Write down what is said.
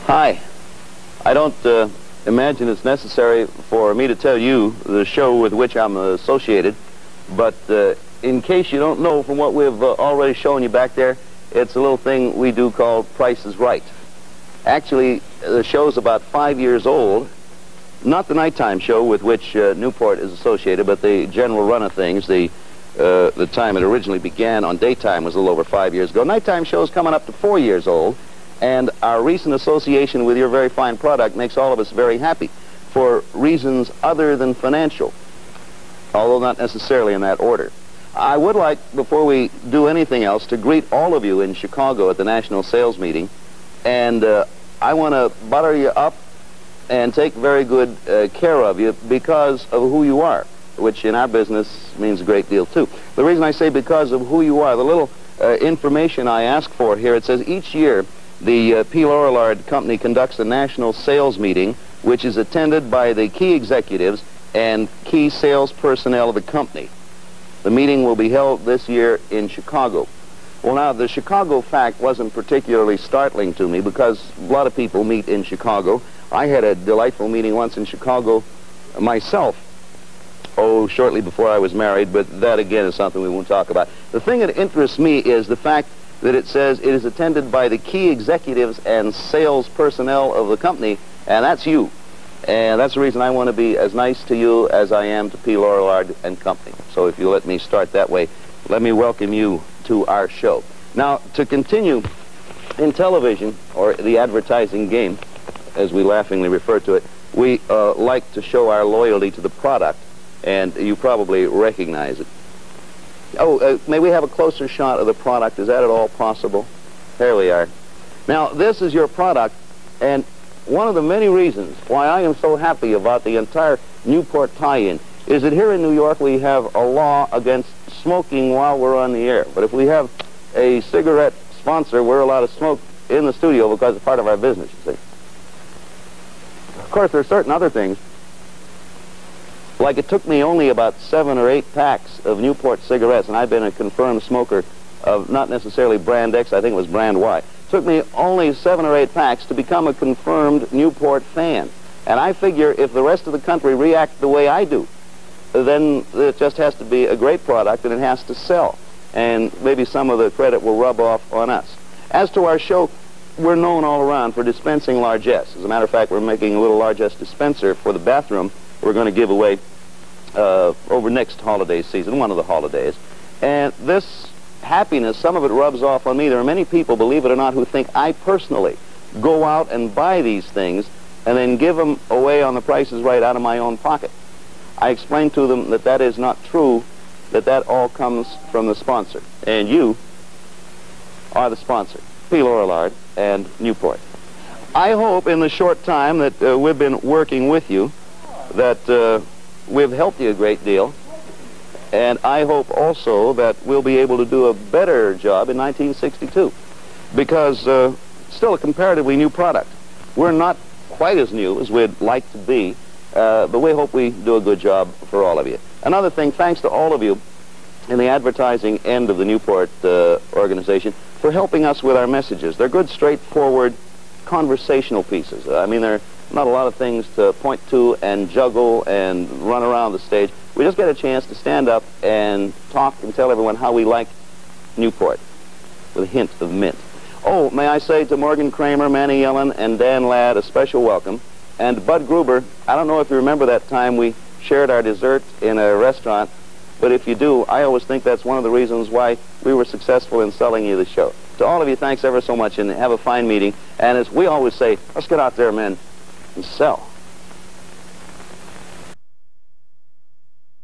Hi. I don't imagine it's necessary for me to tell you the show with which I'm associated, but in case you don't know from what we've already shown you back there, it's a little thing we do called Price is Right. Actually, the show's about 5 years old. Not the nighttime show with which Newport is associated, but the general run of things. The time it originally began on daytime was a little over 5 years ago. Nighttime show's coming up to 4 years old, and our recent association with your very fine product makes all of us very happy for reasons other than financial, although not necessarily in that order. I would like, before we do anything else, to greet all of you in Chicago at the National Sales Meeting, and I want to butter you up and take very good care of you because of who you are, which in our business means a great deal too. The reason I say because of who you are, the little information I ask for here, it says each year the P. Lorillard Company conducts a national sales meeting which is attended by the key executives and key sales personnel of the company. The meeting will be held this year in Chicago. Well, now, the Chicago fact wasn't particularly startling to me because a lot of people meet in Chicago. I had a delightful meeting once in Chicago myself, shortly before I was married, but that again is something we won't talk about. The thing that interests me is the fact that it says it is attended by the key executives and sales personnel of the company, and that's you. And that's the reason I want to be as nice to you as I am to P. Lorillard and Company. So if you let me start that way, let me welcome you to our show. Now, to continue in television, or the advertising game, as we laughingly refer to it, we like to show our loyalty to the product, and you probably recognize it. May we have a closer shot of the product? Is that at all possible? There we are. Now, this is your product, and one of the many reasons why I am so happy about the entire Newport tie-in is that here in New York we have a law against smoking while we're on the air. But if we have a cigarette sponsor, we're allowed to smoke in the studio because it's part of our business, you see. Of course, there are certain other things. Like it took me only about 7 or 8 packs of Newport cigarettes, and I've been a confirmed smoker of not necessarily brand X, I think it was brand Y. It took me only 7 or 8 packs to become a confirmed Newport fan. And I figure if the rest of the country react the way I do, then it just has to be a great product and it has to sell. And maybe some of the credit will rub off on us. As to our show, we're known all around for dispensing largesse. As a matter of fact, we're making a little largesse dispenser for the bathroom we're going to give away over next holiday season, one of the holidays. And this happiness, some of it rubs off on me. There are many people, believe it or not, who think I personally go out and buy these things and then give them away on the Price is Right out of my own pocket. I explain to them that that is not true, that all comes from the sponsor. And you are the sponsor, P. Lorillard and Newport. I hope in the short time that we've been working with you that we've helped you a great deal. And I hope also that we'll be able to do a better job in 1962 because still a comparatively new product. We're not quite as new as we'd like to be, but we hope we do a good job for all of you. Another thing, thanks to all of you in the advertising end of the Newport organization for helping us with our messages. They're good, straightforward, conversational pieces. I mean, there are not a lot of things to point to and juggle and run around the stage. We just get a chance to stand up and talk and tell everyone how we like Newport with a hint of mint. Oh, may I say to Morgan Kramer, Manny Yellen, and Dan Ladd a special welcome. And Bud Gruber, I don't know if you remember that time we shared our dessert in a restaurant, but if you do, I always think that's one of the reasons why we were successful in selling you the show. To all of you, thanks ever so much, and have a fine meeting. And as we always say, let's get out there, men, and sell.